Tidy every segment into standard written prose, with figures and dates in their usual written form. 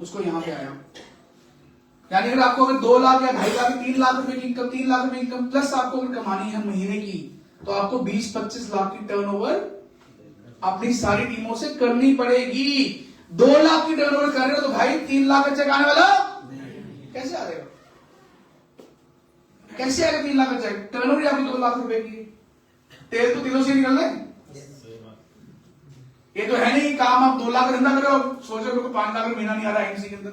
उसको यहाँ पे आया। यानी अगर आपको अगर 2 लाख या 2.5 लाख 3 लाख रुपए की इनकम, 3 लाख रुपए इनकम प्लस आपको अगर कमानी है महीने की, तो आपको 20-25 लाख की टर्नओवर अपनी सारी टीमों से करनी पड़ेगी। 2 लाख की टर्नओवर कर रहे हो तो भाई 3 लाख का चेक आने वाला कैसे आ जाएगा? कैसे आएगा 3 लाख का चेक? टर्नओवर आपकी 2 लाख रुपए की, तेल तो दिलों से निकल रहा है। ये तो है नहीं काम आप 2 लाख धंधा करो, सोचो मेरे को 5 लाख महीना नहीं आ रहा एमसी के अंदर।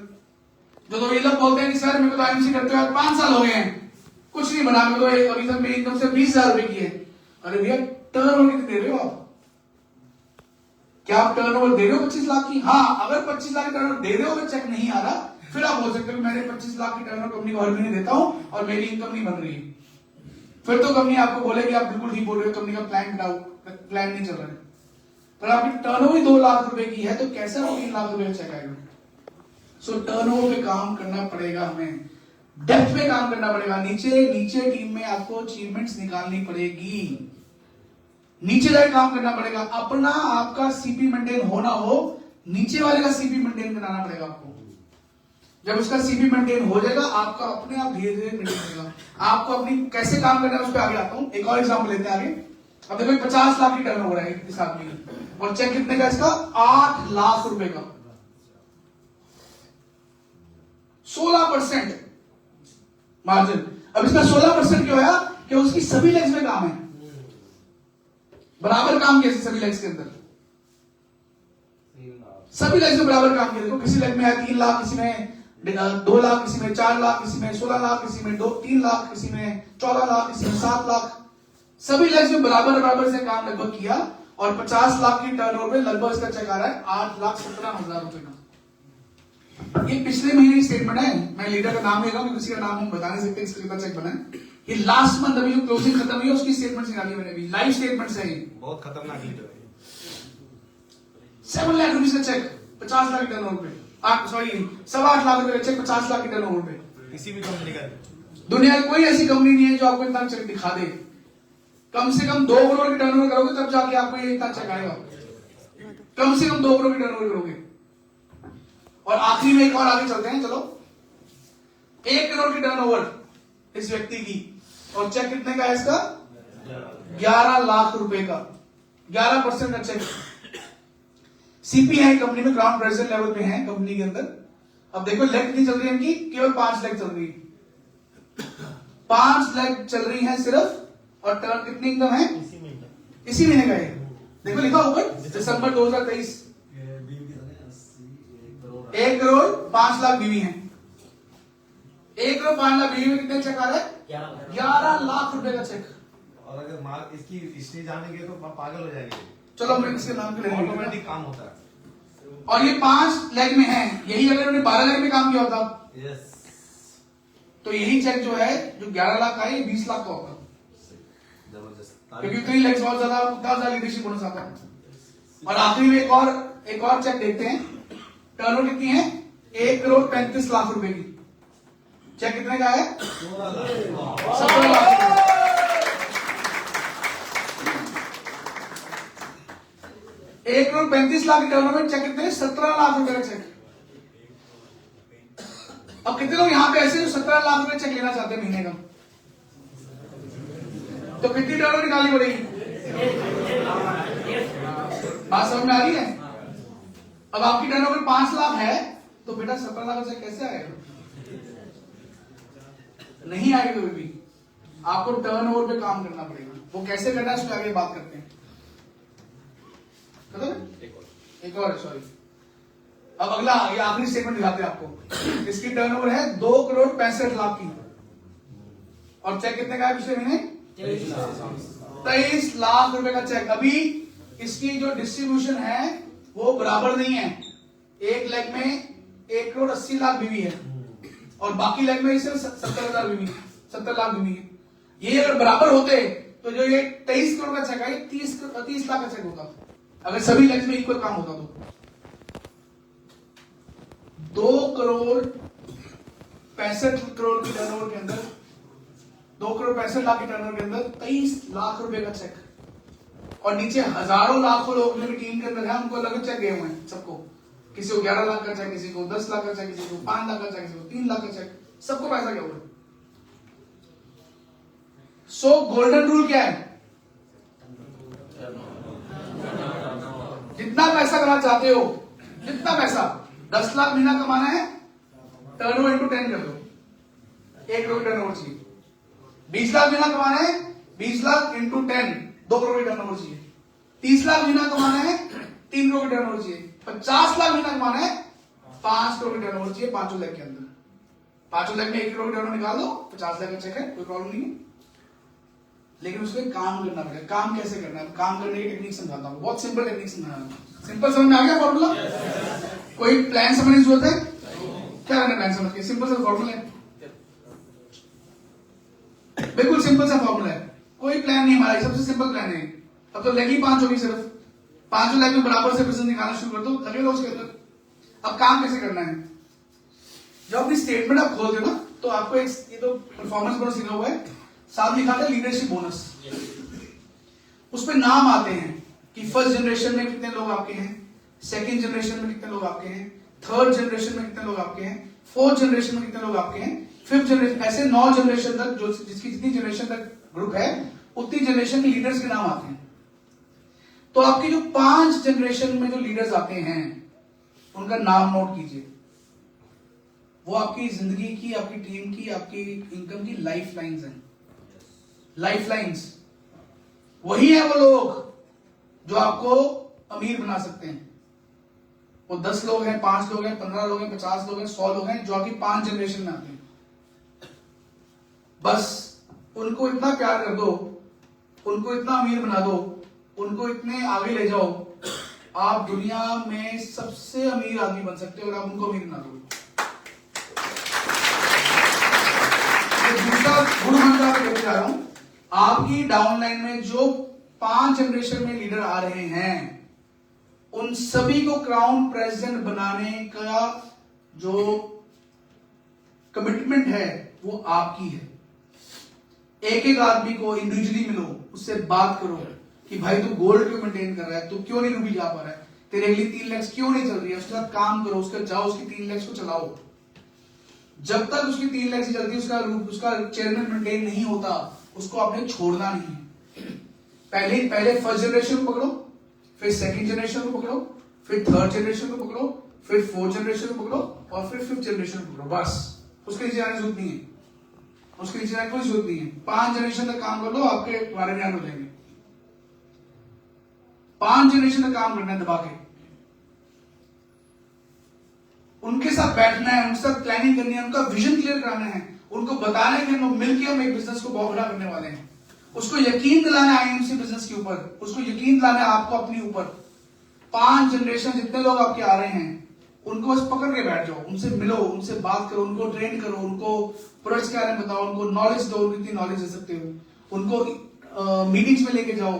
जो तो ये लोग बोलते हैं कि सर मेरे को तो एमसी करते हुए 5 साल हो गए हैं, कुछ नहीं बना, मेरे तो अभी तक मेरी इनकम से 20,000 रुपए की है। अरे भैया टर्नओवर कितने दे रहे हो आप? क्या आप टर्नओवर दे रहे हो 25 लाख की? हाँ, अगर 25 लाख की टर्नओवर दे रहे हो, अगर चेक नहीं आ रहा, फिर आप बोल सकते हो मैंने 25 लाख की टर्नओवर कंपनी को हर महीने देता हूं और मेरी इनकम नहीं बन रही है। फिर तो कंपनी आपको बोलेगी आप बिल्कुल ठीक बोल रहे हो, कंपनी का प्लान नहीं चल रहा है। पर आपकी टर्नओवर 2 लाख रुपए की है तो कैसे 3 लाख रुपए का चेक आएगा? सो टर्नओवर पे काम करना पड़ेगा, हमें डेप्थ पे काम करना पड़ेगा। नीचे टीम में आपको अचीवमेंट्स निकालनी पड़ेगी, नीचे जाकर काम करना पड़ेगा। अपना आपका सीपी मेंटेन होना हो, नीचे वाले का सीपी मेंटेन कराना पड़ेगा आपको। जब उसका सीपी मेंटेन हो जाएगा, आपका अपने आप धीरे धीरे मेंटेन होगा। आपको अपनी कैसे काम करना है उस पर आगे आता हूं। एक और एग्जाम्पल लेते हैं आगे। अब देखो 50 लाख की टर्नओवर है इस आदमी की, और चेक कितने का इसका? 8 लाख रुपए का, 16% मार्जिन। अब इसका 16% क्यों आया? कि उसकी सभी लेग्स में काम है, बराबर काम किया सभी लेग्स के अंदर, सभी लेग्स में बराबर काम किया। देखो किसी लेग में है 3 लाख, किसी में 2 लाख, किसी में 4 लाख, किसी में 16 लाख, किसी में 3 लाख, किसी में 14 लाख, किसी में 7 लाख। सभी लेग्स में बराबर से काम लगभग किया, और 50 लाख की टर्नओवर पे लगभग इसका चेक आ रहा है 8,17,000 रुपए का। ये पिछले महीने की स्टेटमेंट है। मैं लीडर का नाम लेगा, किसी का नाम हम बता नहीं सकते इसका कितना चेक बना है। ये लास्ट मंथ अभी क्लोजिंग खत्म हुई है, उसकी स्टेटमेंट निकाली मैंने भी, लाइव स्टेटमेंट है। बहुत खतरनाक लीडर है। 7 लाख रुपए का चेक 50 लाख की टर्नओवर पे, 8.25 लाख रुपए का चेक 50 लाख की टर्नओवर पे। किसी भी कंपनी का दुनिया की कोई ऐसी कंपनी नहीं है जो आपको इतना चेक दिखा दे। कम से कम 2 करोड़ की टर्नओवर करोगे तब जाके आपको ये इतना चेक आएगा। कम से कम 2 करोड़ की टर्नओवर करोगे। और आखिरी में एक और आगे चलते हैं, चलो। 1 करोड़ की टर्नओवर इस व्यक्ति की, और चेक कितने का है इसका? 11 लाख रुपए का, 11% का चेक। सीपी है कंपनी में, ग्राउंड प्रेसिडेंट लेवल पे है कंपनी के अंदर। अब देखो लेग कितनी चल रही है इनकी? केवल 5 लेग चल रही है, 5 लेग चल रही है सिर्फ। और टर्न कितनी इनकम है इसी महीने का है? देखो लिखा ऊपर, दिसंबर 2023, 1 करोड़ 5 लाख बीवी है। 1 करोड़ 5 लाख बीवी में कितने चेक आ रहा है? 11 लाख रुपए का चेक। और अगर माल इसकी हिस्ट्री जानेंगे तो पागल हो जाएंगे। चलो मैं इसके नाम के ऑटोमेटिक काम होता है। और ये 5 लेग में है, यही अगर उन्होंने 12 लेग में काम किया होता, यस, तो यही चेक जो है जो 11 लाख का है, 20 लाख का होगा। क्योंकि उतनी लेग्स बहुत ज्यादा, उतना ज्यादा लीडरशिप बोनस आता है। और आखिरी में एक और चेक देखते हैं। टर्नओवर कितनी है? 1 करोड़ 35 लाख रुपए की। चेक कितने का है? 17 लाख। 1 करोड़ 35 लाख की टर्नओवर, चेक कितने? 17 लाख रुपए का चेक। अब कितने लोग यहाँ पे ऐसे जो 17 लाख रुपए चेक लेना चाहते हैं महीने का? तो कितनी टर्नओवर निकालनी पड़ेगी? बात समझ में आ रही है? अब आपकी टर्नओवर 5 लाख है, तो बेटा 17 लाख से कैसे आएगा? नहीं आएगा कभी भी। आपको टर्नओवर पे काम करना पड़ेगा। वो कैसे करना है, उसमें आगे बात करते हैं। एक और सॉरी। अब अगला, ये आखिरी स्टेटमेंट दिखाते हैं आपको। इसकी टर्नओवर है 2 करोड़ 65 लाख की, और चेक कितने का है पिछले महीने? 23 लाख रुपए का चेक। अभी इसकी जो डिस्ट्रीब्यूशन है वो बराबर नहीं है। एक लेग में 1 करोड़ 80 लाख बीवी है, और बाकी लेग में सिर्फ 70 लाख बीवी है। ये अगर बराबर होते तो जो ये 23 करोड़ का चेक है 30 लाख का चेक होता, अगर सभी लेग्स में इक्वल काम होता तो। 2 करोड़ 65 करोड़ की टर्नओवर के अंदर, 2 करोड़ 65 लाख के टर्नओवर के अंदर 23 लाख रुपए का चेक। और नीचे हजारों लाखों लोग मेरी टीम के अंदर है, उनको अलग चेक गए हुए हैं सबको। किसी को 11 लाख का चेक, किसी को 10 लाख का चेक, किसी को 5 लाख का चेक, किसी को 3 लाख का चेक, सबको पैसा क्या हुआ। सो गोल्डन रूल क्या है? जितना पैसा कमाना चाहते हो, जितना पैसा, 10 लाख महीना कमाना है, टर्नओवर इंटू 10 कर दो, 1 करोड़ टर्नओवर चाहिए। 20 लाख महीना कमाना है, 20 लाख इंटू 10, 2 करोड़ टर्नओवर चाहिए। 30 लाख महीना कमाना है, 3 करोड़ टर्नओवर चाहिए। 50 लाख महीना कमाना है, 5 करोड़ टर्नओवर चाहिए 5 लाख के अंदर। 5 लाख में 1 करोड़ टर्नओवर निकाल दो, 50 लाख का चेक है, कोई प्रॉब्लम नहीं है। लेकिन उसको काम करना पड़ेगा। काम कैसे करना है? काम करने की टेक्निक समझाता हूँ, बहुत सिंपल टेक्निक समझाता। सिंपल समझ में आ गया फॉर्मूला? कोई प्लान समझने की जरूरत है? क्या करना प्लान समझ के? सिंपल सा फॉर्मूला है, बिल्कुल सिंपल सा फॉर्मूला है। कोई प्लान नहीं हमारा, सबसे सिंपल प्लान है। अब तो लेगी 5 होगी, सिर्फ 5 लाख में बराबर से बिजनेस निकालना शुरू कर दो, लगेगा उसके अंदर। अब काम कैसे करना है? जब अपनी स्टेटमेंट आप खोलते हो ना, तो आपको एक ये तो परफॉर्मेंस बोनस लिखा हुआ है, साथ लिखा था लीडरशिप बोनस। उसमें नाम आते हैं कि फर्स्ट जनरेशन में कितने लोग आपके हैं, सेकंड जनरेशन में कितने लोग आपके हैं, थर्ड जनरेशन में कितने लोग आपके हैं, फोर्थ जनरेशन में कितने लोग आपके हैं, फिफ्थ जनरेशन, ऐसे 9 जनरेशन तक, जो जिसकी जितनी जनरेशन तक ग्रुप है उतनी जनरेशन के लीडर्स के नाम आते हैं। तो आपकी जो 5 जनरेशन में जो लीडर्स आते हैं उनका नाम नोट कीजिए। वो आपकी जिंदगी की, आपकी टीम की, आपकी इनकम की लाइफ लाइन्स हैं। लाइफ लाइन्स वही है वो लोग जो आपको अमीर बना सकते हैं। वो 10 लोग हैं, 5 लोग हैं, 15 लोग हैं, 50 लोग हैं, 100 लोग हैं, जो आपकी 5 जनरेशन में आते हैं। बस उनको इतना प्यार कर दो, उनको इतना अमीर बना दो, उनको इतने आगे ले जाओ, आप दुनिया में सबसे अमीर आदमी बन सकते हो। और आप उनको अमीर बना दो। दूसरा गुण मंत्र आपको देख जा रहा हूं, आपकी डाउनलाइन में जो 5 जनरेशन में लीडर आ रहे हैं उन सभी को क्राउन प्रेसिडेंट बनाने का जो कमिटमेंट है वो आपकी है। एक एक आदमी को इंडिविजुअली मिलो, उससे बात करो कि भाई तू गोल्ड क्यों मेंटेन कर रहा है, तू क्यों नहीं रूबी जा पा रहा है, तेरे अगली 3 लाख क्यों नहीं चल रही है, उसके साथ काम करो, उसके जाओ, उसकी 3 लाख को चलाओ। जब तक उसकी 3 लाख से चलती उसका चेयरमैन मेंटेन नहीं होता, उसको आपने छोड़ना नहीं है। पहले फर्स्ट जनरेशन को पकड़ो, फिर सेकंड जनरेशन को पकड़ो, फिर थर्ड जनरेशन को पकड़ो, फिर फोर्थ जनरेशन को पकड़ो और फिर फिफ्थ जनरेशन को पकड़ो। बस उसके नीचे आने की जरूरत नहीं है, उसके नीचे आने की कोई जरूरत नहीं है। 5 जनरेशन तक काम कर लो, आपके बारे में याद हो जाएंगे। 5 जनरेशन तक काम करना है दबा के, उनके साथ बैठना है, उनके साथ प्लानिंग करनी है, उनका विजन क्लियर कराना है, उनको बताना है कि हम मिलकर हम एक बिजनेस को बहुत बड़ा करने वाले हैं। उसको यकीन दिलाना है आईएमसी बिजनेस के ऊपर, उसको यकीन दिलाना है आपको अपने ऊपर। 5 जनरेशन जितने लोग आपके आ रहे हैं उनको बस पकड़ के बैठ जाओ, उनसे मिलो, उनसे बात करो, उनको ट्रेन करो, उनको प्रोडक्ट्स के बारे में बताओ, उनको नॉलेज दो, कितनी नॉलेज दे सकते हो, उनको मीटिंग्स में लेके जाओ,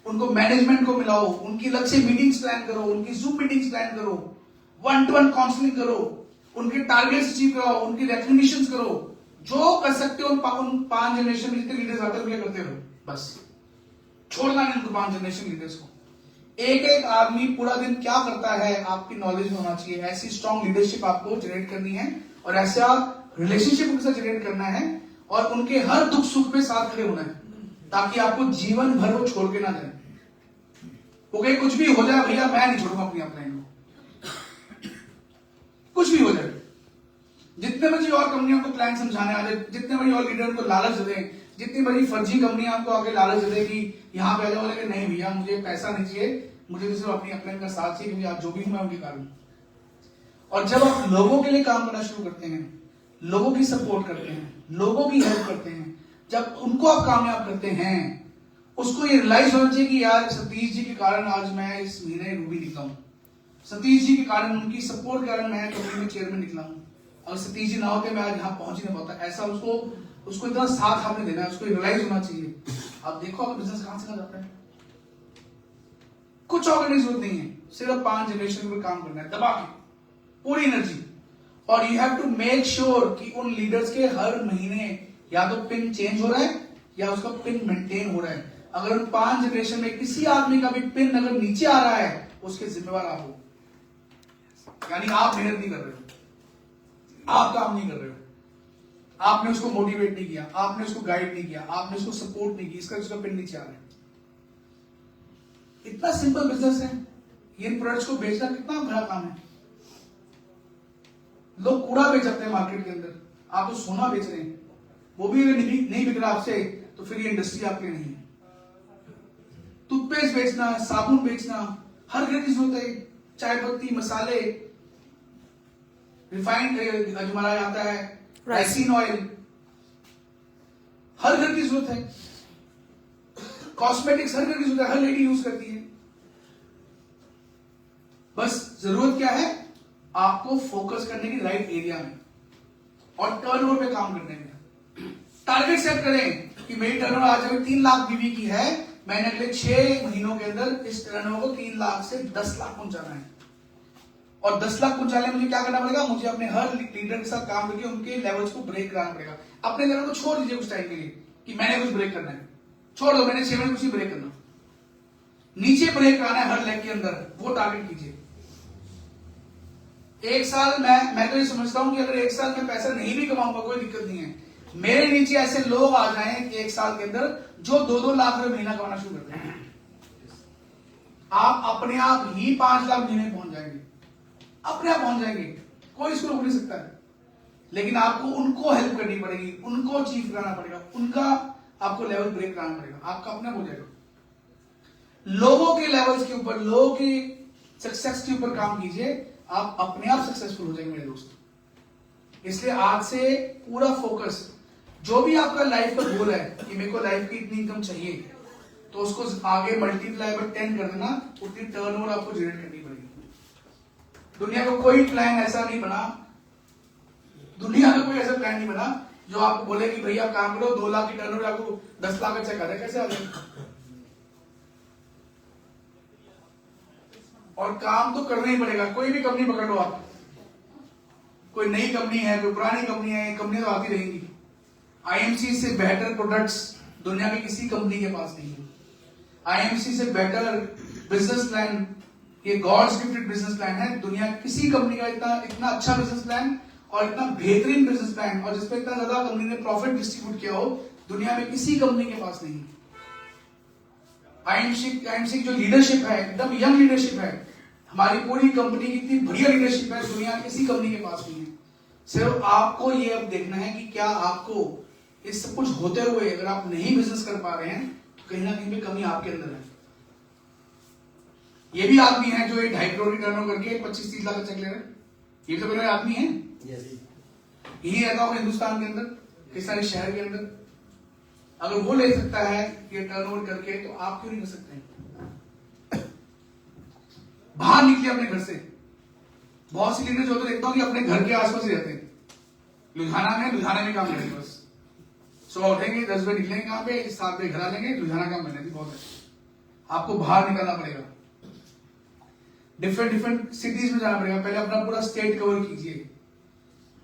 उनको मैनेजमेंट को मिलाओ, उनकी अलग से मीटिंग्स प्लान करो, उनकी जूम मीटिंग्स प्लान करो, 1-to-1 काउंसलिंग करो, उनके टारगेट्स अचीव कराओ, उनकी रिकमेंडेशन करो, जो कर सकते हो। उन 5 जनरेशन में जितने लीडर्स आते हैं उनके करते रहो, बस छोड़ना नहीं उनको 5 जनरेशन लीडर्स को। एक एक आदमी पूरा दिन क्या करता है आपकी नॉलेज में होना चाहिए। ऐसी स्ट्रॉन्ग लीडरशिप आपको जनरेट करनी है और ऐसा रिलेशनशिप उनके साथ जनरेट करना है और उनके हर दुख सुख में साथ खड़े होना है, ताकि आपको जीवन भर वो छोड़ के ना जाए। वो कहे कुछ भी हो जाए भैया मैं नहीं छोड़ूंगा अपनी अपलाइन को, कुछ भी हो जाए। जितने बड़ी और कंपनियों को प्लान समझाने आ जाए, जितने बड़ी और लीडर को लालच दे, जितनी बड़ी फर्जी कंपनियां आपको आगे लालच दे कि यहाँ पे आने वाले कि नहीं भैया मुझे पैसा नहीं चाहिए, मुझे तो सिर्फ अपनी अपलाइन का साथ चाहिए, क्योंकि आज जो भी हूं मैं उनके कारण। और जब आप लोगों के लिए काम करना शुरू करते हैं, लोगों की सपोर्ट करते हैं, लोगों की हेल्प करते हैं, जब उनको आप कामयाब करते हैं, उसको ये रियलाइज होना चाहिए कि यार सतीश जी के कारण आज मैं इस महीने रूबी निकला हूं, सतीश जी के कारण, उनकी सपोर्ट के कारण मैं कंपनी में चेयरमैन निकला हूं। अगर सतीश जी ना होते मैं आज यहाँ पहुंच ही नहीं पाता। ऐसा उसको इतना साथ आपने देना है, उसको रियलाइज होना चाहिए। आप देखो आपका बिजनेस कहां से जाता है, कुछ और करने की जरूरत नहीं है, सिर्फ 5 जनरेशन पर काम करना है दबा के पूरी एनर्जी। और you have to make sure कि उन लीडर्स के हर महीने या तो पिन चेंज हो रहा है या उसका पिन मेंटेन हो रहा है। अगर उन 5 जनरेशन में किसी आदमी का भी पिन अगर नीचे आ रहा है, उसके जिम्मेवार आप हो। यानी आप मेहनत नहीं कर रहे हो, आप काम नहीं कर रहे हो, आपने उसको मोटिवेट नहीं किया, आपने उसको गाइड नहीं किया, आपने उसको सपोर्ट नहीं की, इसका उसका पिन नीचे आ रहा है। इतना सिंपल बिजनेस है, ये प्रोडक्ट्स को बेचना कितना बड़ा काम है। लोग कूड़ा बेच सकते हैं मार्केट के अंदर, आप तो सोना बेच रहे हैं, वो भी अगर नहीं बिक रहा आपसे तो फिर ये इंडस्ट्री आपकी नहीं है। टूथपेस्ट बेचना, साबुन बेचना, हर घर की जरूरत है, चाय पत्ती, मसाले, रिफाइंड जो हमारा आता है, राइसिन ऑयल, हर घर की जरूरत है। कॉस्मेटिक्स हर घर की जरूरत है, हर लेडी यूज करती है। बस जरूरत क्या है, आपको फोकस करने की राइट एरिया में और टर्नओवर पे काम करने में। टारगेट सेट करें कि मेरी टर्नओवर आज अगर 3 लाख बीवी की है, मैंने अगले 6 महीनों के अंदर इस टर्नओवर को 3 लाख से 10 लाख पहुंचाना है। और 10 लाख पहुंचाने में मुझे क्या करना पड़ेगा, मुझे अपने हर लीडर के साथ काम करके उनके लेवल्स को ब्रेक कराना पड़ेगा। अपने लेवल को छोड़ दीजिए कुछ टाइम के लिए कि मैंने कुछ ब्रेक करना है, छोड़ दो, मैंने 6 महीने कुछ ब्रेक करना, नीचे ब्रेक कराना है हर लेग के अंदर, वो टारगेट कीजिए। 1 साल मैं तो ये समझता हूं कि अगर 1 साल में पैसा नहीं भी कमाऊंगा कोई दिक्कत नहीं है, मेरे नीचे ऐसे लोग आ जाएं कि 1 साल के अंदर जो 2-2 लाख रुपए महीना कमाना शुरू करते हैं, आप अपने आप ही 5 लाख महीने पहुंच जाएंगे, अपने आप पहुंच जाएंगे, कोई इसको रोक नहीं सकता है। लेकिन आपको उनको हेल्प करनी पड़ेगी, उनको अचीव कराना पड़ेगा, उनका आपको लेवल ब्रेक कराना पड़ेगा, आपका अपना हो जाएगा। लोगों के लेवल्स के ऊपर, लोगों की सक्सेस के ऊपर काम कीजिए, आप अपने आप सक्सेसफुल हो जाएंगे मेरे दोस्त। इसलिए आज से पूरा फोकस, जो भी आपका लाइफ का गोल है कि मेरे को लाइफ की इतनी इनकम चाहिए, तो उसको आगे मल्टीप्लाई बाय 10 कर देना, उतनी टर्नओवर आपको जनरेट करनी पड़ेगी। दुनिया का कोई प्लान ऐसा नहीं बना, दुनिया का कोई ऐसा प्लान नहीं बना जो आपको बोले कि भैया काम करो 2 लाख की टर्नओवर, आपको 10 लाख का चेक आ जाए, कैसे आ जाए। और काम तो करना ही पड़ेगा। कोई भी कंपनी पकड़ लो आप, कोई नई कंपनी है, कोई पुरानी कंपनी है, कंपनी तो आती रहेंगी। आईएमसी से बेहतर प्रोडक्ट्स दुनिया की किसी कंपनी के पास नहीं है। आईएमसी से बेटर बिजनेस प्लान, ये गॉड्स गिफ्टेड बिजनेस प्लान है, दुनिया किसी कंपनी का इतना अच्छा बिजनेस प्लान और इतना बेहतरीन बिजनेस प्लान, और जिसपे इतना ज्यादा कंपनी ने प्रॉफिट डिस्ट्रीब्यूट किया हो, दुनिया में किसी कंपनी के पास नहीं है। आईएमसी जो लीडरशिप है, एकदम यंग लीडरशिप है, हमारी पूरी कंपनी की इतनी बढ़िया लीडरशिप है, दुनिया किसी कंपनी के पास नहीं है। सिर्फ आपको ये अब देखना है कि क्या आपको इस सब कुछ होते हुए अगर आप नहीं बिजनेस कर पा रहे हैं, तो कहीं ना कहीं पे कमी आपके अंदर है। ये भी आदमी है जो 2.5 करोड़ की टर्नओवर करके 25-30 लाख का चेक ले रहे हैं, ये तो मेरे आदमी है। यही रहता होगा हिंदुस्तान के अंदर, किस सारे शहर के अंदर। अगर वो ले सकता है ये टर्नओवर करके, तो आप क्यों नहीं कर सकते? बाहर निकले अपने घर से। बहुत सी लीडर जो तो देखता हूं कि अपने घर के आसपास ही रहते हैं, लुधियाना में काम करेंगे, बस सुबह उठेंगे 10 बजे निकलेंगे काम पे, 7 बजे घर आ जाएंगे, लुधियाना काम करने की बहुत है। आपको बाहर निकलना पड़ेगा, डिफरेंट सिटीज में जाना पड़ेगा। पहले अपना पूरा स्टेट कवर कीजिए,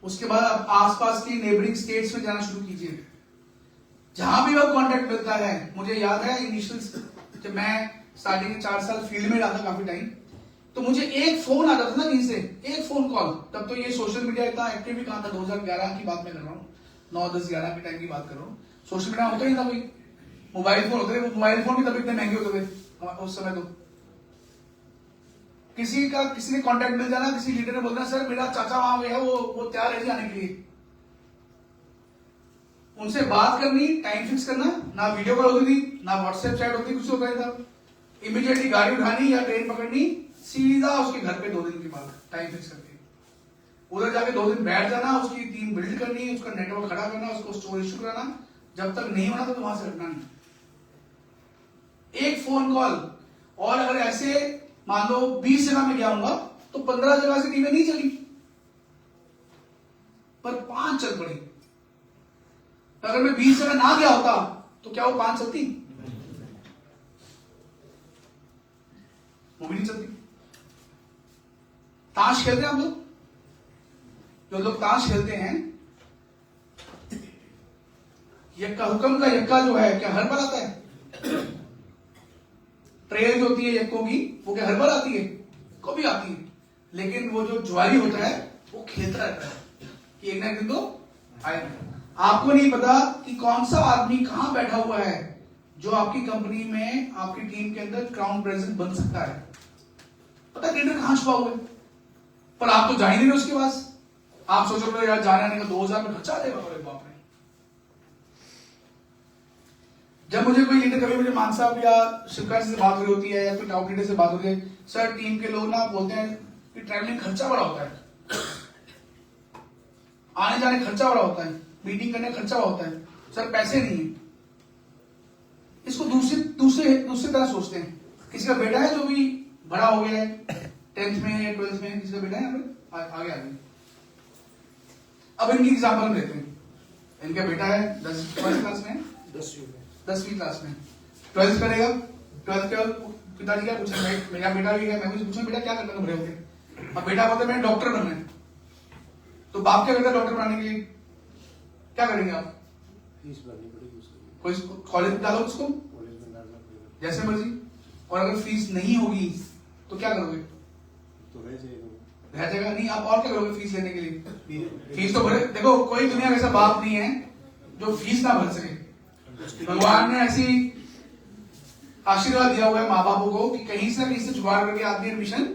उसके बाद आप आसपास की नेबरिंग स्टेट्स में जाना शुरू कीजिए, जहां भी वो कॉन्टेक्ट मिलता है। मुझे याद है इनिशियल जब मैं स्टार्टिंग 4 साल फील्ड में रहा था काफी टाइम, तो मुझे एक फोन आता था ना कहीं से, एक फोन कॉल। तब तो ये सोशल मीडिया इतना एक्टिव भी कहां था, 2011 की बात मैं कर रहा हूँ, 9, 10, 11 के टाइम की बात कर रहा हूँ। सोशल मीडिया होता ही था, कोई मोबाइल फोन होते थे, मोबाइल फोन भी तब इतने महंगे होते थे उस समय। तो किसी ने कांटेक्ट मिल जाना, किसी लीडर ने बोलना सर मेरा चाचा वहां पे है, वो तैयार है जाने के लिए। उनसे बात करनी, टाइम फिक्स करना, ना वीडियो कॉल होती थी, ना व्हाट्सएप चैट होती, कुछ होता था। इमीडिएटली गाड़ी उठानी या ट्रेन पकड़नी, सीधा उसके घर पे 2 दिन के बाद टाइम फिक्स करके उधर जाके 2 दिन बैठ जाना, उसकी टीम बिल्ड करनी, उसका नेटवर्क खड़ा करना, उसको स्टोर इशू कराना। जब तक नहीं होना तो वहां से हटना नहीं। एक फोन कॉल। और अगर ऐसे मान लो 20 जगह में गया हूंगा तो 15 जगह से टीमें नहीं चली, पर 5 चल पड़ी। अगर मैं 20 जगह ना गया होता तो क्या वो 5 चलती? वो भी नहीं चलती। ताश खेलते हैं हम लोग, जो लोग ताश खेलते हैं, यक्का हुक्म का यक्का जो है, क्या हर बार आता है? ट्रेल जो होती है यक्कों की, वो क्या हर बार आती है? कभी आती है। लेकिन वो जो जुआरी होता है वो खेलता रहता है कि एक ना एक दिन तो आएगा। आपको नहीं पता कि कौन सा आदमी कहां बैठा हुआ है जो आपकी कंपनी में, आपकी टीम के अंदर क्राउन प्रेजेंट बन सकता है। पता ट्रेडर कहां छुपा हुआ है, पर आप तो जा ही नहीं रहे उसके पास। आप सोचो तो यार जाने आने का 2000 में खर्चा आ जाएगा। अरे बाप रे। जब मुझे कोई लीडर, कभी मुझे मान साहब या शिवकांत से बात हो रही होती है या कोई टॉप लीडर से बात हो रही है, सर टीम के लोग ना बोलते हैं कि ट्रैवलिंग खर्चा बड़ा होता है, आने जाने खर्चा बड़ा होता है, मीटिंग करने खर्चा बड़ा होता है, सर पैसे नहीं है। इसको दूसरे दूसरे दूसरे तरह सोचते हैं। किसी का बेटा है जो भी बड़ा हो गया है 10th में या 12th में, किसी का बेटा है आगे आगे। अब इनकी एग्जाम्पल हम लेते हैं। इनका बेटा है 10वीं क्लास में, 10वीं क्लास में 12th करेगा। 12th के पिताजी क्या पूछे, मेरा बेटा भी है, मैं मुझे पूछूं बेटा क्या करना बड़े होके। अब बेटा बोलते मैं डॉक्टर बनना है, तो बाप क्या करता है डॉक्टर बनाने के लिए, क्या करेंगे आप? फीस भरनी पड़ेगी उसको, कोई कॉलेज डालो उसको कॉलेज में डालना पड़ेगा, जैसे मर्जी। और अगर फीस नहीं होगी तो क्या करोगे? तो रह जाएगा। रह जाएगा नहीं, आप और क्या करोगे फीस लेने के लिए? फीस तो भरे। देखो कोई दुनिया का ऐसा बाप नहीं है जो फीस ना भर सके। भगवान ने ऐसी आशीर्वाद दिया हुआ है माँ बापों को कि कहीं से कहीं से जुगाड़ करके आदमी एडमिशन,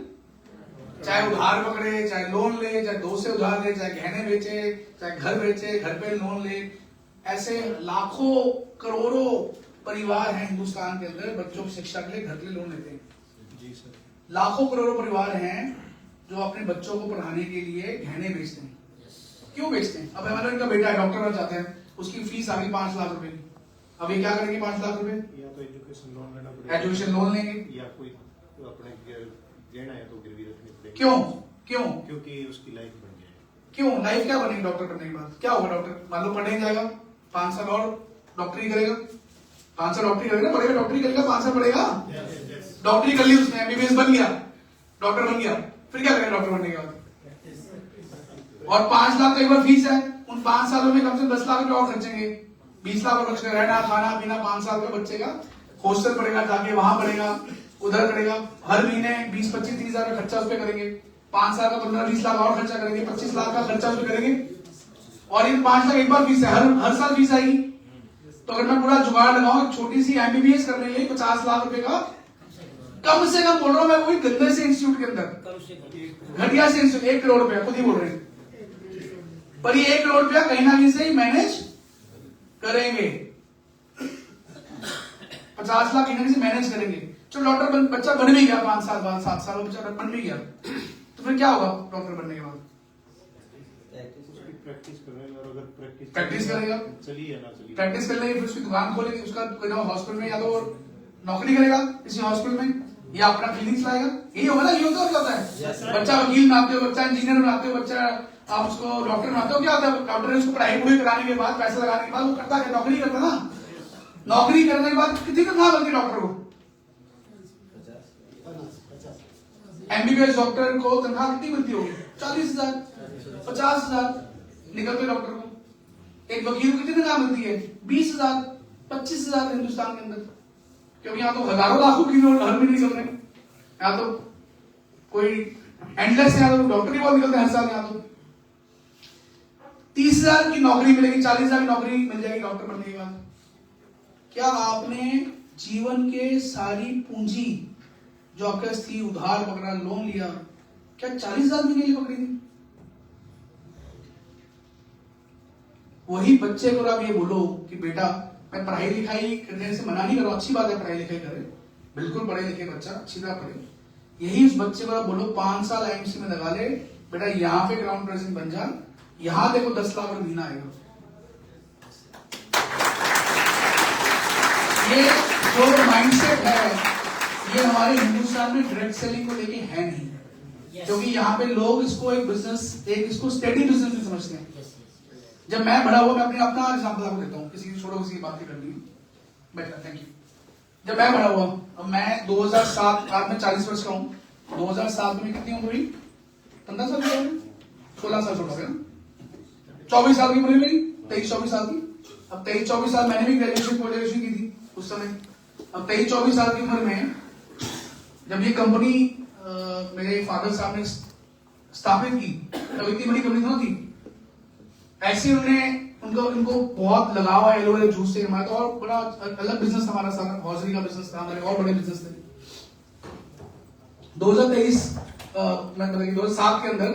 चाहे उधार पकड़े, चाहे लोन ले, चाहे दोस्त से उधार ले, चाहे गहने बेचे, चाहे घर बेचे, घर पे लोन ले। ऐसे लाखों करोड़ों परिवार हैं हिंदुस्तान के अंदर बच्चों की शिक्षा के लिए घर के लिए लोन लेते हैं। जी सर। लाखों करोड़ों परिवार हैं जो अपने बच्चों को पढ़ाने के लिए गहने बेचते हैं। क्यों बेचते हैं? अब हमारा इनका बेटा है डॉक्टर बनना चाहते हैं, उसकी फीस आ गई 5 लाख रुपए की। अब ये क्या करेंगे 5 लाख रुपए? या तो एजुकेशन लोन लेना पड़ेगा, एजुकेशन लोन लेंगे। या कोई अपने गहना है तो गिरवी रखनी पड़ेगी। क्यों क्यों क्योंकि उसकी लाइफ बन जाएगी। क्यों लाइफ क्या बनेगी डॉक्टर बनने के बाद? क्या होगा डॉक्टर? मान लो पढ़ने जाएगा 5 साल और डॉक्टरी करेगा, 5 साल डॉक्टरी करेगा, पढ़ेगा डॉक्टरी करेगा, 5 साल पढ़ेगा, डॉक्टरी कर ली उसने, एमबीबीएस बन गया, डॉक्टर बन गया, फिर क्या करेगा डॉक्टर बनने के बाद? और 5 लाख का एक बार फीस है, उन 5 सालों में कम से कम 10 लाख रुपए और खर्चेंगे, 20 लाख और खर्च कर रहना खाना पीना 5 साल का बच्चे का हॉस्टल पड़ेगा, जाके वहां पड़ेगा, उधर करेगा, हर महीने 20-25-30 हजार का खर्चा उस पर करेंगे, 5 साल का 15-20 लाख और खर्चा करेंगे, 25 लाख का खर्चा उस पर करेंगे। और इन 5 लाख एक बार फीस है, हर साल फीस आएगी। तो अगर मैं पूरा जुगाड़ लगाऊं छोटी सी एमबीबीएस करने के लिए 50 लाख रुपए का कम से कम बोल रहा हूं मैं, वही गंदे से इंस्टीट्यूट के अंदर घटिया से इंस्टीट्यूट 1 करोड़ रुपया खुद ही बोल रहे हैं, पर ये 1 करोड़ रुपया कहीं ना कहीं से ही मैनेज करेंगे, 50 लाख कहीं ना कहीं से मैनेज करेंगे। चलो डॉक्टर बच्चा बन भी गया 5 साल बाद, 7 साल बच्चा बन भी गया, तो फिर क्या होगा डॉक्टर बनने के बाद? प्रैक्टिस करेगा, और अगर प्रैक्टिस करेगा, चलिए ना चलिए, प्रैक्टिस कर लेंगे, फिर उसकी दुकान खोलेंगे, उसका कोई ना हॉस्पिटल में या तो नौकरी करेगा किसी हॉस्पिटल में, या अपना क्लिनिक चलाएगा। यही होगा ना, ये होता है क्या होता है? बच्चा वकील बनाते हो, बच्चा इंजीनियर बनाते हो, बच्चा आप उसको डॉक्टर बनाते हो, क्या होता है? डॉक्टर ने उसको पढ़ाई पूरी कराने के बाद, पैसा लगाने के बाद वो करता है नौकरी करता ना। नौकरी करने के बाद कितनी तनख्वाह मिलती है डॉक्टर को? एमबीबीएस डॉक्टर को तनख्वाह कितनी मिलती होगी? 40,000, 50,000 निकलते डॉक्टर को। एक वकील को कितनी तनख्वाह मिलती है? 20,000, 25,000 हिंदुस्तान के अंदर, क्योंकि यहाँ तो हजारों लाखों की नोट हर महीने निकल रहे हैं। यहाँ तो कोई एंडलेस है, यहाँ तो डॉक्टर ही बहुत निकलते हैं हर साल। यहाँ तो 30,000 की नौकरी मिलेगी, 40,000 की नौकरी मिल जाएगी डॉक्टर बनने के बाद। क्या आपने जीवन के सारी पूंजी जो आपके पास थी, उधार पकड़ा, लोन लिया, क्या 40,000 की नहीं पकड़ी थी? वही बच्चे को आप ये बोलो कि बेटा मैं पढ़ाई लिखाई करने से मना नहीं कर रहा, अच्छी बात है पढ़ाई लिखाई करे, बिल्कुल पढ़े लिखे बच्चा अच्छी तरह पढ़े। यही उस बच्चे को आप बोलो 5 साल आईएमसी में लगा ले, बेटा यहाँ पे ग्राउंड प्रेजेंट बन जा, यहाँ देखो 10 लाख और महीना आएगा। ये जो माइंडसेट है, ये हमारे हिंदुस्तान में डायरेक्ट सेलिंग को लेके है नहीं, क्योंकि यहाँ पे लोग इसको एक बिजनेस, एक इसको स्टेडी बिजनेस नहीं समझते हैं। जब मैं बड़ा हुआ, मैं अपना एग्जांपल आपको देता हूँ, किसी की छोड़ो, किसी की बात नहीं करनी है, बेटा थैंक यू। जब मैं बड़ा हुआ, अब मैं 2007, आज मैं 40 वर्ष का हूँ, 2007 में कितनी उम्र हुई? 15 साल की, 16 साल छोटा गया, 24 साल की उम्र मेरी, 23-24 साल की। अब 23-24 साल मैंने भी ग्रेजुएशन की थी उस समय। अब 23-24 साल की उम्र में जब ये कंपनी मेरे फादर साहब ने स्थापित की, तब इतनी बड़ी कंपनी थी। ऐसे उन्होंने इनको बहुत लगाव है एलोवेरा जूस से। हमारा तो और बड़ा अलग बिजनेस था, हमारा सारा हॉजरी का बिजनेस था, हमारे और बड़े बिजनेस थे। 2023 मतलब 2007 के अंदर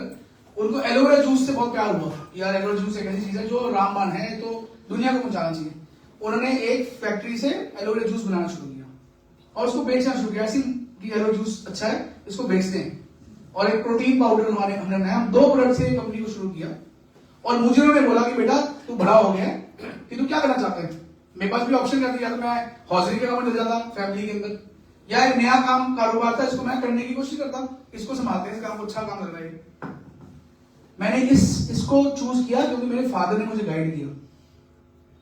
उनको एलोवेरा जूस से बहुत प्यार हुआ, यार एलोवेरा जूस एक ऐसी चीज है जो रामबाण है, तो दुनिया को पहुंचाना चाहिए। उन्होंने एक फैक्ट्री से एलोवेरा जूस बनाना शुरू किया और उसको बेचना शुरू किया, ऐसी कि एलोवेरा जूस अच्छा है, इसको बेचते हैं। और एक प्रोटीन पाउडर हमने बनाया, 2 प्रोडक्ट से कंपनी को शुरू किया। और मुझे उन्होंने बोला कि बेटा तू बड़ा हो गया है, कि तू क्या करना चाहता है। मेरे पास भी ऑप्शन कर दिया, तो मैं हॉजरी के काम में चल जाता फैमिली के अंदर, या एक नया काम कारोबार था, इसको मैं करने की कोशिश करता, इसको संभालते हैं, इस काम को अच्छा काम लग रहा है। मैंने इसको चूज किया क्योंकि मेरे फादर ने मुझे गाइड किया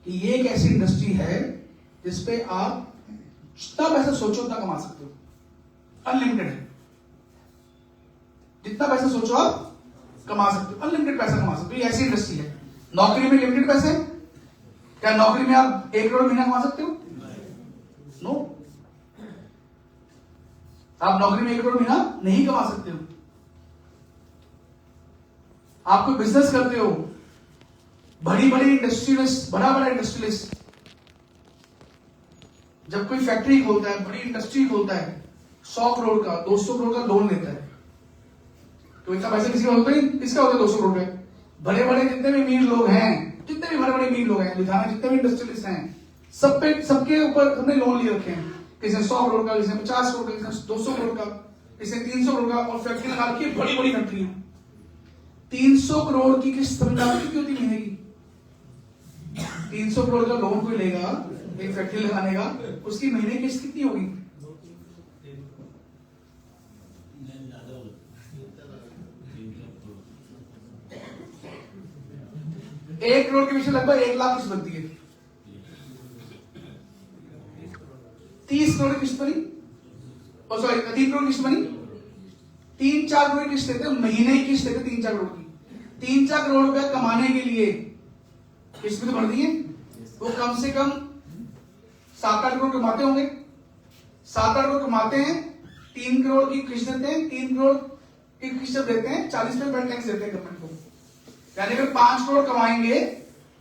कि ये एक ऐसी इंडस्ट्री है जिसपे आप जितना पैसा सोचो उतना कमा सकते हो, अनलिमिटेड है। जितना पैसा सोचो आप कमा सकते हो, अनलिमिटेड पैसा कमा सकते हो, ये ऐसी इंडस्ट्री है। नौकरी में लिमिटेड पैसे, क्या नौकरी में आप 1 करोड़ महीना कमा सकते हो? नो, आप नौकरी में 1 करोड़ महीना नहीं कमा सकते हो। आप कोई बिजनेस करते हो, बड़ी बड़ी इंडस्ट्रियलिस्ट, बड़ा बड़ा इंडस्ट्रियलिस्ट जब कोई फैक्ट्री खोलता है, बड़ी इंडस्ट्री खोलता है, 100 करोड़ का 200 करोड़ का लोन लेता है, तो इतना पैसा किसी का होता है? किसका होता है 200 करोड़ का? बड़े बड़े जितने भी अमीर लोग हैं, जितने भी बड़े बड़े अमीर लोग हैं लुधियाना, जितने भी इंडस्ट्रियलिस्ट हैं, सबके ऊपर हमने लोन लिए रखे हैं। किसी ने 100 करोड़ का, किसी ने 50 करोड़ का, किसी ने 200 करोड़ का, किसी ने 300 करोड़ का, और फैक्ट्री लगा रखी है, बड़ी बड़ी फैक्ट्री है। 300 करोड़ की किस्त समझदार कितनी होती महीने की? 300 करोड़ का लोन कोई लेगा एक फैक्ट्री लगाने का, उसकी महीने की किस्त कितनी होगी? 1 करोड़ के पीछे लगभग 1 लाख किस्त बनती है। 30 करोड़ की किस्त बनी, और सॉरी 3 करोड़ की किस्त बनी, 3-4 करोड़ की किस्त देते, महीने की किस्त देते 3-4 करोड़ की। 3-4 करोड़ रुपया कमाने के लिए किस्त भी तो भर दी है, वो कम से कम 7-8 करोड़ कमाते होंगे। 7-8 करोड़ कमाते हैं, 3 करोड़ की किस्त देते हैं, 3 करोड़ की किस्त देते हैं, 40% टैक्स देते हैं गवर्नमेंट को। यानी अगर 5 करोड़ कमाएंगे,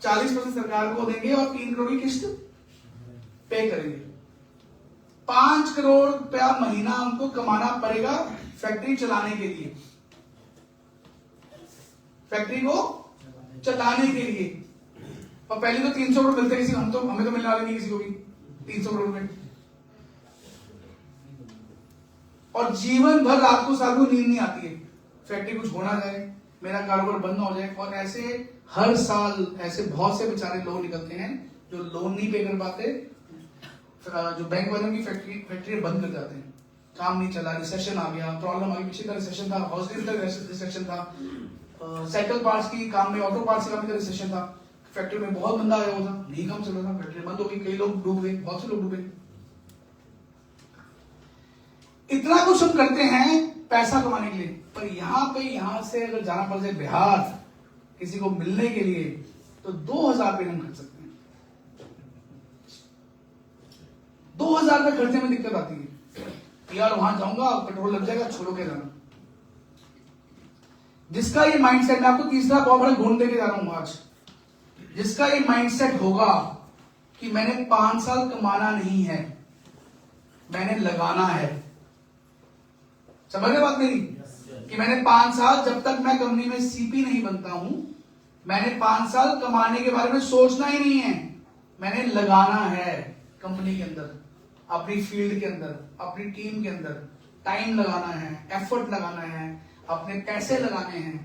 40% सरकार को देंगे और 3 करोड़ की किस्त पे करेंगे। 5 करोड़ रुपया महीना हमको कमाना पड़ेगा फैक्ट्री चलाने के लिए, फैक्ट्री को चलाने के लिए। और पहले तो 300 करोड़ मिलते किसी, हमें तो मिलने वाले नहीं किसी को भी 300 करोड़ में। और जीवन भर रात को साल को नींद नहीं आती है, फैक्ट्री कुछ होना जाए, मेरा कारोबार बंद ना हो जाए। और ऐसे हर साल ऐसे बहुत से बेचारे लोग निकलते हैं जो लोन नहीं पे कर पाते, जो बैंक वालों की फैक्ट्री बंद कर जाते हैं, काम नहीं चला, रिसेशन आ गया, प्रॉब्लम आ गई। पीछे का रिसेशन था, हॉस्पिटल का रिसेशन था, साइकिल पार्ट्स की काम में, ऑटो पार्ट्स का भी रिसेशन था, फैक्ट्री में बहुत बंदा आया हुआ था, नहीं काम चल रहा था, फैक्ट्री बंद हो गई, कई लोग डूब गए, बहुत से लोग डूबे। इतना कुछ हम करते हैं पैसा कमाने के लिए, पर यहां से अगर जाना पड़ जाए बिहार किसी को मिलने के लिए, तो 2000 रुपये हम खर्च सकते हैं। 2000 रुपये खर्चे में दिक्कत आती है यार, वहां जाऊंगा पेट्रोल लग जाएगा, छोड़ो के जाना। जिसका ये माइंडसेट, मैं आपको तीसरा बहुत बड़ा गुण देके जा रहा हूं आज, जिसका ये माइंडसेट होगा कि मैंने 5 साल कमाना नहीं है, मैंने लगाना है। समझ रहे बात मेरी? कि मैंने 5 साल, जब तक मैं कंपनी में सीपी नहीं बनता हूं, मैंने 5 साल कमाने के बारे में सोचना ही नहीं है, मैंने लगाना है कंपनी के अंदर, अपनी फील्ड के अंदर, अपनी टीम के अंदर टाइम लगाना है, एफर्ट लगाना है, अपने पैसे लगाने हैं।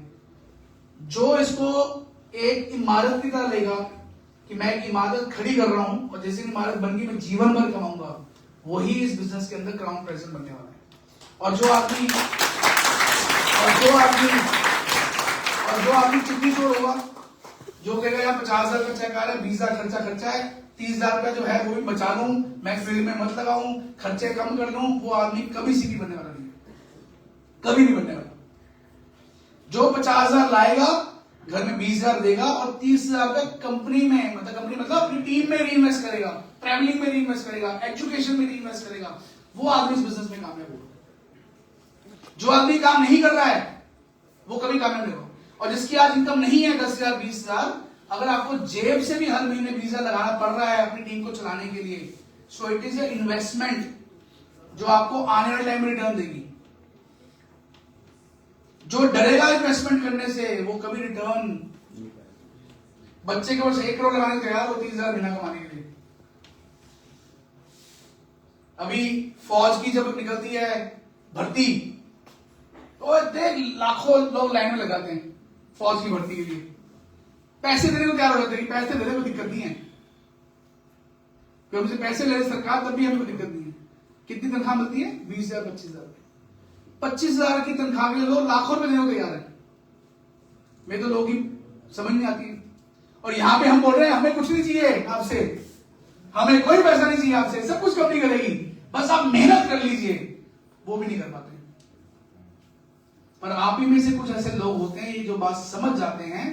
जो इसको एक इमारत की तरह लेगा कि मैं एक इमारत खड़ी कर रहा हूं और जैसे इमारत बन गई मैं जीवन भर कमाऊंगा, वही इस बिजनेस के अंदर क्राउन प्रेजेंट बनने वाला है। और जो आदमी चिट्ठी छोड़ होगा, जो कहेगा यार 50,000 का चेक आ रहा है, 20,000 खर्चा है, 30,000 का जो है वो भी बचा लूं, मैं फील्ड में मत लगाऊं, खर्चे कम कर लूं, वो आदमी कभी सीपी बनने वाला नहीं, कभी नहीं बनने वाला। जो 50,000 लाएगा, घर में 20,000 देगा और 30,000 का कंपनी में, मतलब अपनी टीम में रीइन्वेस्ट करेगा, ट्रैवलिंग में रीइन्वेस्ट करेगा, एजुकेशन में रीइन्वेस्ट करेगा, वो आदमी इस बिजनेस में कामयाब होगा। जो आदमी काम नहीं कर रहा है, वो कभी कामयाब नहीं होगा। और जिसकी आज इनकम नहीं है 10,000 20,000, अगर आपको जेब से भी हर महीने 20,000 लगाना पड़ रहा है अपनी टीम को चलाने के लिए, so it is a investment जो आपको आने वाले टाइम में रिटर्न देगी। जो डरेगा इन्वेस्टमेंट करने से वो कभी रिटर्न, बच्चे के पास 1 करोड़ लगाने को तैयार हो 30,000 महीना कमाने के लिए। अभी फौज की जब निकलती है भर्ती, तो देख लाखों लोग लाइन में लगाते हैं फौज की भर्ती के लिए, पैसे देने को तैयार हो जाते हैं। पैसे देने को दिक्कत नहीं है, क्योंकि हमसे पैसे ले रही सरकार, तब भी हमें कोई दिक्कत नहीं है। कितनी तनख्वाह मिलती है? 20,000 25,000। 25,000 की तनख्वाह के लिए लोग लाखों रुपए देने को तैयार है। मैं तो लोगों की समझ नहीं आती है। और यहां पे हम बोल रहे हैं हमें कुछ नहीं चाहिए आपसे, हमें कोई पैसा नहीं चाहिए आपसे, सब कुछ कंपनी करेगी, बस आप मेहनत कर लीजिए। वो भी नहीं कर पाते। पर आप ही में से कुछ ऐसे लोग होते हैं ये जो बात समझ जाते हैं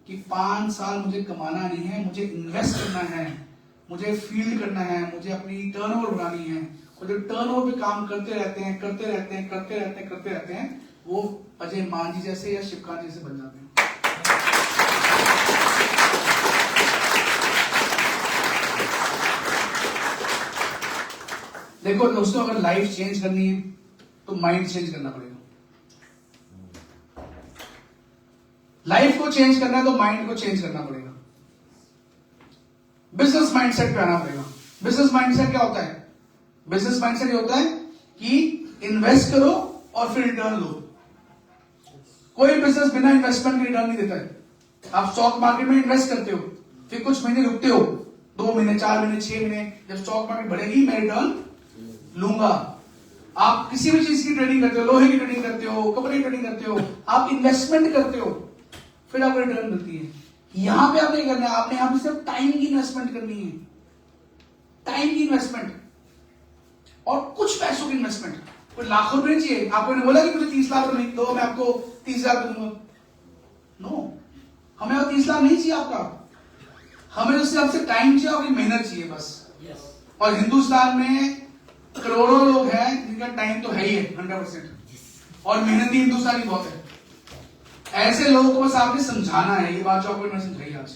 कि 5 साल मुझे कमाना नहीं है, मुझे इन्वेस्ट करना है, मुझे फील्ड करना है, मुझे अपनी टर्नओवर बनानी है। और जो टर्नओवर पे काम करते रहते हैं करते रहते हैं करते रहते हैं करते रहते हैं, वो अजय मान जी जैसे या शिवकांत जैसे बन जाते हैं। देखो दोस्तों, अगर लाइफ चेंज करनी है तो माइंड चेंज करना पड़ेगा। लाइफ को चेंज करना है तो माइंड को चेंज करना पड़ेगा। बिजनेस माइंडसेट पे आना पड़ेगा। बिजनेस माइंडसेट क्या होता है? बिजनेस माइंडसेट ये होता है कि इन्वेस्ट करो और फिर रिटर्न लो। कोई बिजनेस बिना इन्वेस्टमेंट के रिटर्न नहीं देता है। आप स्टॉक मार्केट में इन्वेस्ट करते हो, फिर कुछ महीने रुकते हो, 2 महीने 4 महीने 6 महीने, जब स्टॉक मार्केट बढ़ेगी मैं रिटर्न लूंगा। आप किसी भी चीज की ट्रेडिंग करते हो, लोहे की ट्रेडिंग करते हो, कपड़े की ट्रेडिंग करते हो, आप इन्वेस्टमेंट करते हो, फिर आपको रिटर्न मिलती है। यहां पे आप नहीं करना है, आपने यहां पे सिर्फ टाइम की इन्वेस्टमेंट करनी है। टाइम की इन्वेस्टमेंट और कुछ पैसों की इन्वेस्टमेंट। कोई लाखों रुपए नहीं चाहिए आपको। ने बोला कि मुझे 30 लाख रुपए दो, मैं आपको 30,000 दूंगा। नो, हमें और 30 लाख नहीं चाहिए आपका। हमें तो सिर्फ आपसे टाइम चाहिए और मेहनत चाहिए बस। और हिंदुस्तान में करोड़ों लोग हैं जिनका टाइम तो है ही है 100%, और मेहनती हिंदुस्तानी बहुत है। ऐसे लोगों को बस आपने समझाना है। ये बात जो आपको मैंने समझाई आज।